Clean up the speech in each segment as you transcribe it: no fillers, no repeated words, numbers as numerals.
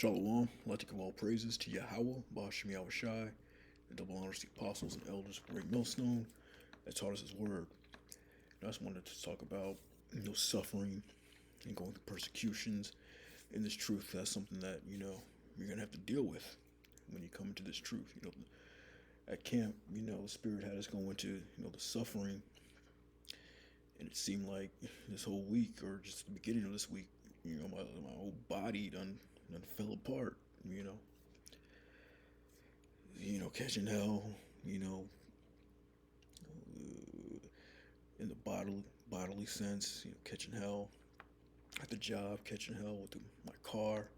Shalom, I'd like to give all praises to Yahweh, Bashim Yahushai, the double honors to the apostles and elders of Great Millstone that taught us His word. And I just wanted to talk about suffering and going through persecutions in this truth. That's something that you're gonna have to deal with when you come into this truth. At camp, the Spirit had us go into the suffering, and it seemed like this whole week or just the beginning of this week, my whole body done fell apart. Catching hell, in the bodily sense, catching hell at the job, catching hell with my car,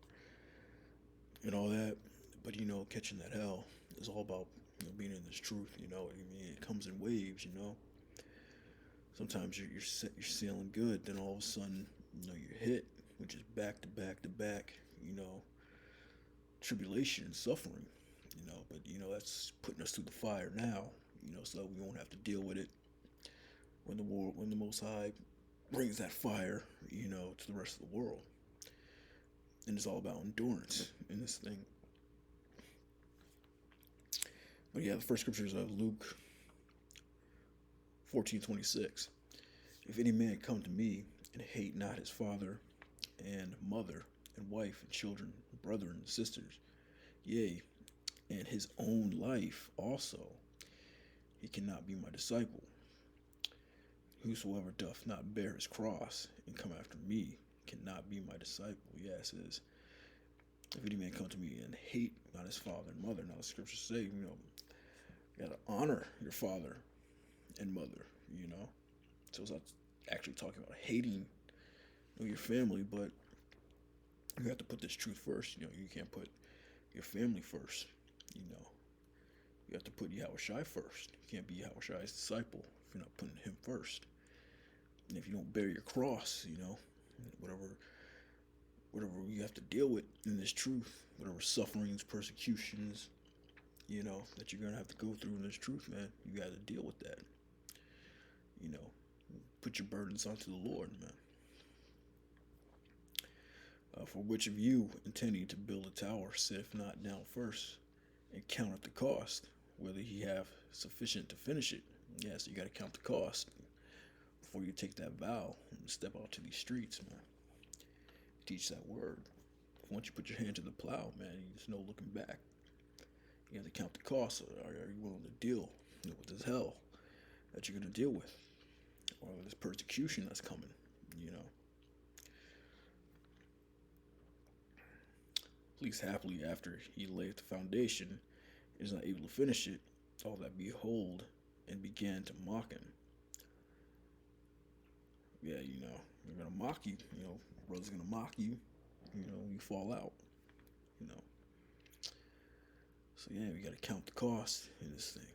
and all that. But catching that hell is all about being in this truth. It comes in waves. Sometimes you're sailing good, then all of a sudden, you're hit, which is back to back to back. Tribulation and suffering. But that's putting us through the fire now. So that we won't have to deal with it when the Most High brings that fire, to the rest of the world. And it's all about endurance in this thing. But yeah, the first scriptures of Luke 14:26. If any man come to me and hate not his father and mother and wife and children, brethren and sisters, yea, and his own life also, he cannot be my disciple. Whosoever doth not bear his cross and come after me cannot be my disciple. Yes, it is. If any man come to me and hate not his father and mother, now the scriptures say, you gotta honor your father and mother, So it's not actually talking about hating your family, but you have to put this truth first. You can't put your family first. You have to put Yahushai first. You can't be Yahushai's disciple if you're not putting him first. And if you don't bear your cross, whatever you have to deal with in this truth, whatever sufferings, persecutions, that you're gonna have to go through in this truth, man, you got to deal with that. Put your burdens onto the Lord, man. For which of you, intending to build a tower, sitteth not down first and counteth the cost, whether he have sufficient to finish it? Yeah, so you got to count the cost before you take that vow and step out to these streets, man. Teach that word. Once you put your hand to the plow, man, there's no looking back. You have to count the cost. Are you willing to deal with this hell that you're going to deal with? Or this persecution that's coming, Please happily after he laid the foundation, is not able to finish it, all that behold and began to mock him. Yeah, they're gonna mock you, brother's gonna mock you, you fall out, So yeah, we gotta count the cost in this thing.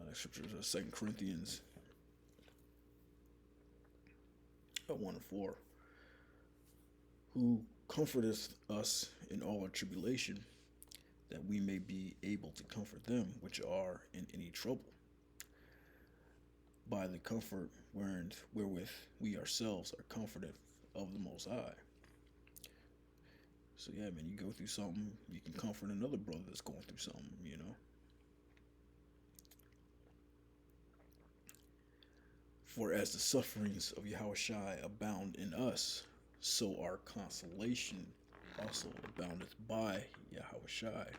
Next scriptures are 2 Corinthians 1:4. Who comforteth us in all our tribulation, that we may be able to comfort them which are in any trouble, by the comfort wherewith we ourselves are comforted of the Most High. So yeah, man, you go through something, you can comfort another brother that's going through something, For as the sufferings of Yahushai abound in us, so our consolation also aboundeth by Yahushai.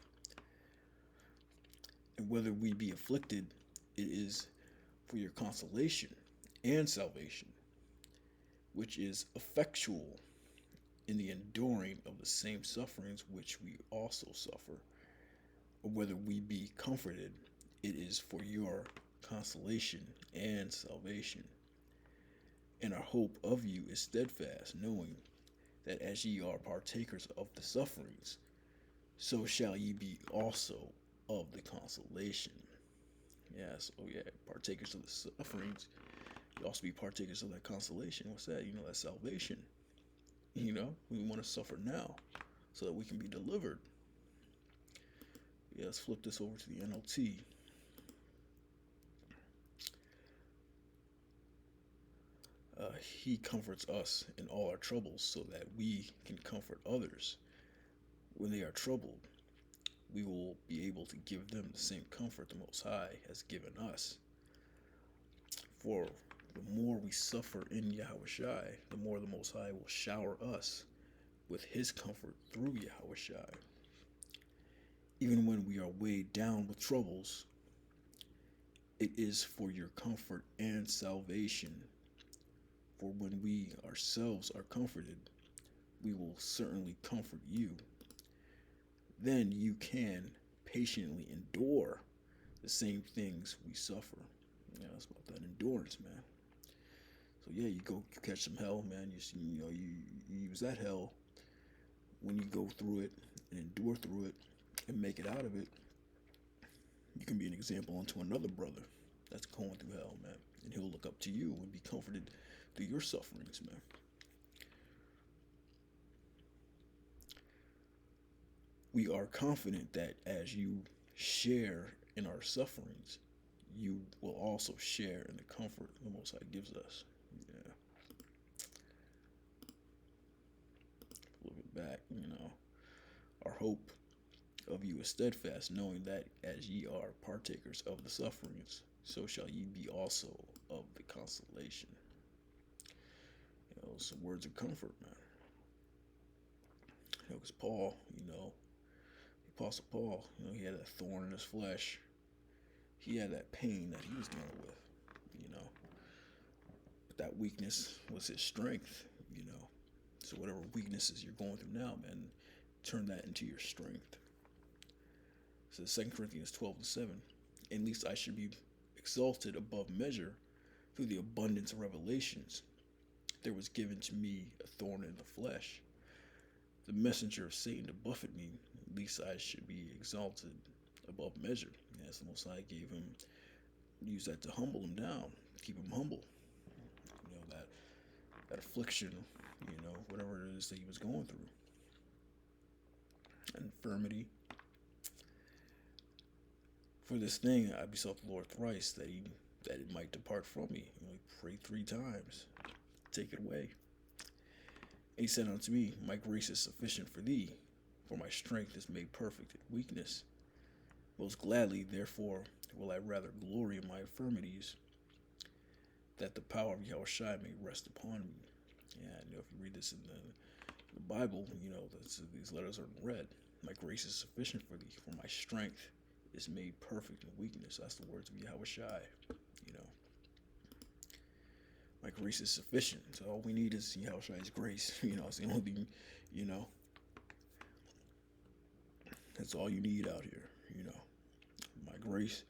And whether we be afflicted, it is for your consolation and salvation, which is effectual in the enduring of the same sufferings which we also suffer. Or whether we be comforted, it is for your consolation and salvation. And our hope of you is steadfast, knowing that as ye are partakers of the sufferings, so shall ye be also of the consolation. Yes, partakers of the sufferings, you also be partakers of that consolation. What's that? That salvation. We want to suffer now so that we can be delivered. Yeah, let's flip this over to the NLT. He comforts us in all our troubles so that we can comfort others when they are troubled. We will be able to give them the same comfort the Most High has given us. For the more we suffer in Yahushai, the more the Most High will shower us with His comfort through Yahushai. Even when we are weighed down with troubles, it is for your comfort and salvation. For when we ourselves are comforted, we will certainly comfort you. Then you can patiently endure the same things we suffer. Yeah, it's about that endurance, man. So yeah, you catch some hell, man. You use that hell when you go through it and endure through it and make it out of it. You can be an example unto another brother that's going through hell, man, and he'll look up to you and be comforted through your sufferings, man. We are confident that as you share in our sufferings, you will also share in the comfort the Most High gives us. Yeah. Look back, our hope of you is steadfast, knowing that as ye are partakers of the sufferings, so shall ye be also of the consolation. Some words of comfort, man. Because Paul, Apostle Paul, he had that thorn in his flesh. He had that pain that he was dealing with, But that weakness was his strength, So whatever weaknesses you're going through now, man, turn that into your strength. So 2 Corinthians 12:7, at least I should be exalted above measure through the abundance of revelations. There was given to me a thorn in the flesh, the messenger of Satan to buffet me, at least I should be exalted above measure. As the Most High gave him, use that to humble him down, keep him humble. That affliction, whatever it is that he was going through. Infirmity. For this thing I besought the Lord thrice that it might depart from me. He prayed 3 times. Take it away. And he said unto me, my grace is sufficient for thee, for my strength is made perfect in weakness. Most gladly, therefore, will I rather glory in my infirmities, that the power of Yahushua may rest upon me. Yeah, if you read this in the Bible, these letters are in red. My grace is sufficient for thee, for my strength is made perfect in weakness. That's the words of Yahushua. My grace is sufficient. So all we need is Yahushua's grace. It's the only thing, that's all you need out here. My grace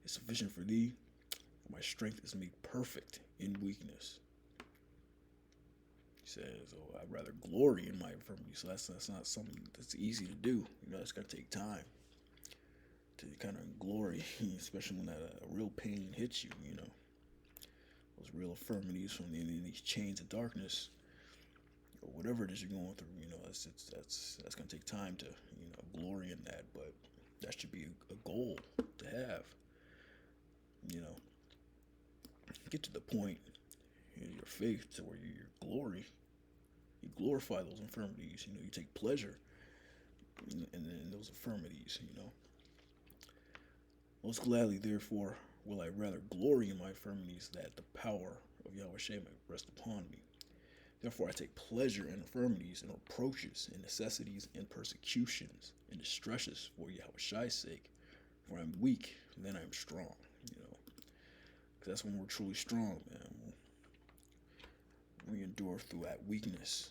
is sufficient for thee. For my strength is made perfect in weakness. He says, I'd rather glory in my infirmity. So that's not something that's easy to do. It's got to take time to kind of glory, especially when that real pain hits you, Those real infirmities from these chains of darkness, or whatever it is you're going through, that's gonna take time to, glory in that. But that should be a goal to have. Get to the point in your faith to where your glory, you glorify those infirmities. You take pleasure in those infirmities. Most gladly, therefore, will I rather glory in my infirmities, that the power of Yahushua may rest upon me. Therefore I take pleasure in infirmities and reproaches and necessities and persecutions and distresses for Yahushua's sake. For I'm weak, then I am strong. Because that's when we're truly strong, man. We endure through that weakness.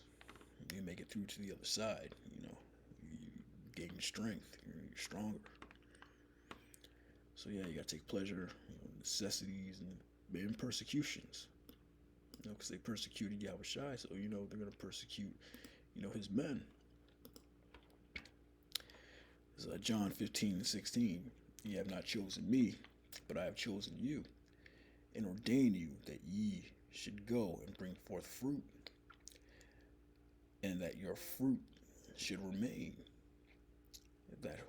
You make it through to the other side. You gain strength. You're stronger. So yeah, you gotta take pleasure, necessities and persecutions. Because they persecuted Yahushua, so they're gonna persecute, his men. This is John 15:16. Ye have not chosen me, but I have chosen you, and ordained you that ye should go and bring forth fruit, and that your fruit should remain, that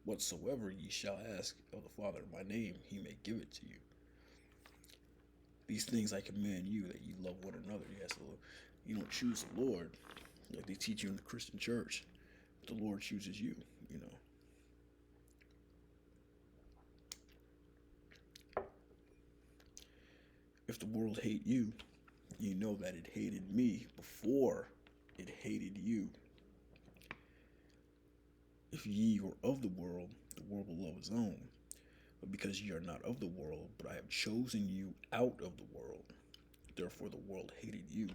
whatsoever ye shall ask of the Father in my name, he may give it to you. These things I command you, that you love one another. Yeah, so you don't choose the Lord like they teach you in the Christian church. The Lord chooses you, you know. If the world hate you, you know that it hated me before it hated you. If ye were of the world will love his own. But because ye are not of the world, but I have chosen you out of the world, therefore the world hated you.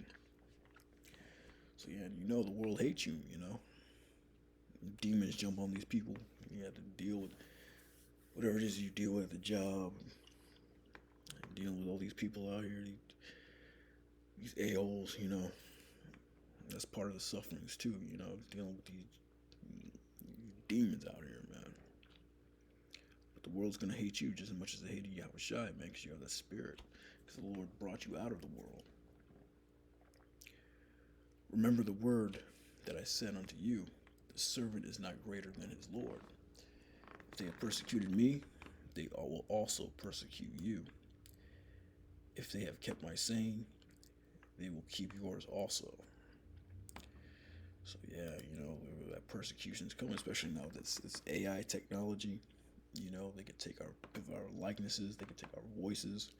So yeah, you know the world hates you, you know. Demons jump on these people. You have to deal with whatever it is you deal with at the job. Dealing with all these people out here, these a-holes, you know. That's part of the sufferings too, you know, dealing with these demons out here, man. But the world's gonna hate you just as much as they hated Yahushua, man, because you have that spirit. Because the Lord brought you out of the world. Remember the word that I said unto you, the servant is not greater than his Lord. If they have persecuted me, they will also persecute you. If they have kept my saying, they will keep yours also. So yeah, you know, that persecution's coming, especially now that it's AI technology. You know, they could take our likenesses, they could take our voices,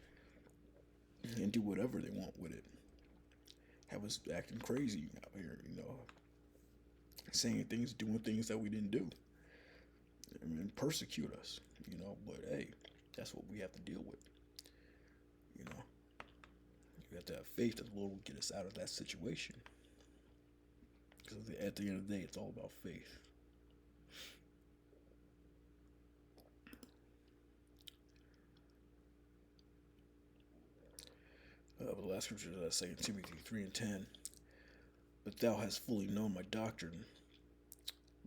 and do whatever they want with it. Have us acting crazy out here, you know, saying things, doing things that we didn't do. I mean, persecute us, you know. But hey, that's what we have to deal with. You know, you have to have faith that the Lord will get us out of that situation. Because at the end of the day, it's all about faith. The last scripture is 2 Timothy 3 and 10. But thou hast fully known my doctrine,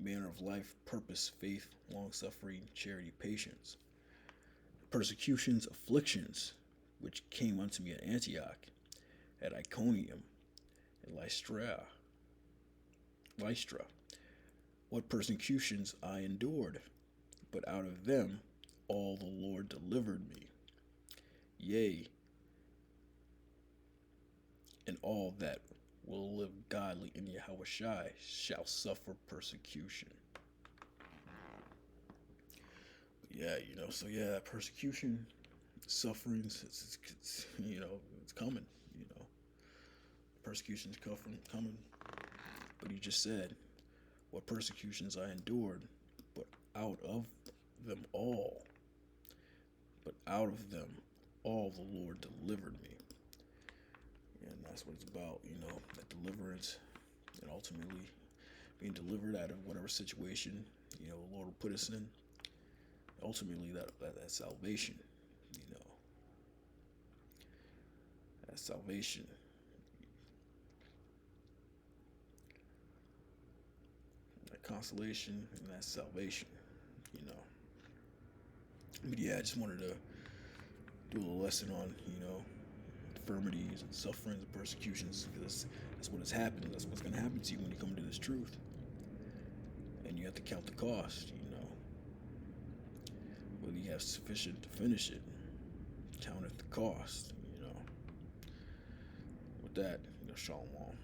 manner of life, purpose, faith, long suffering, charity, patience, persecutions, afflictions, which came unto me at Antioch, at Iconium, and Lystra. What persecutions I endured, but out of them all the Lord delivered me. Yea, and all that will live godly in Yahushua shall suffer persecution. Yeah, you know, so yeah, persecution, sufferings, it's you know, it's coming, you know. Persecution's coming. But he just said, what persecutions I endured, but out of them all, but out of them all the Lord delivered me. And that's what it's about, you know, that deliverance, and ultimately being delivered out of whatever situation, you know, the Lord will put us in. Ultimately, that salvation, you know, that salvation. That consolation and that salvation, you know. But yeah, I just wanted to do a little lesson on, you know, infirmities and sufferings and persecutions, because that's what has happened. That's what's going to happen to you when you come into this truth. And you have to count the cost, you know. Whether you have sufficient to finish it, count at the cost, you know. With that, you know, shalom.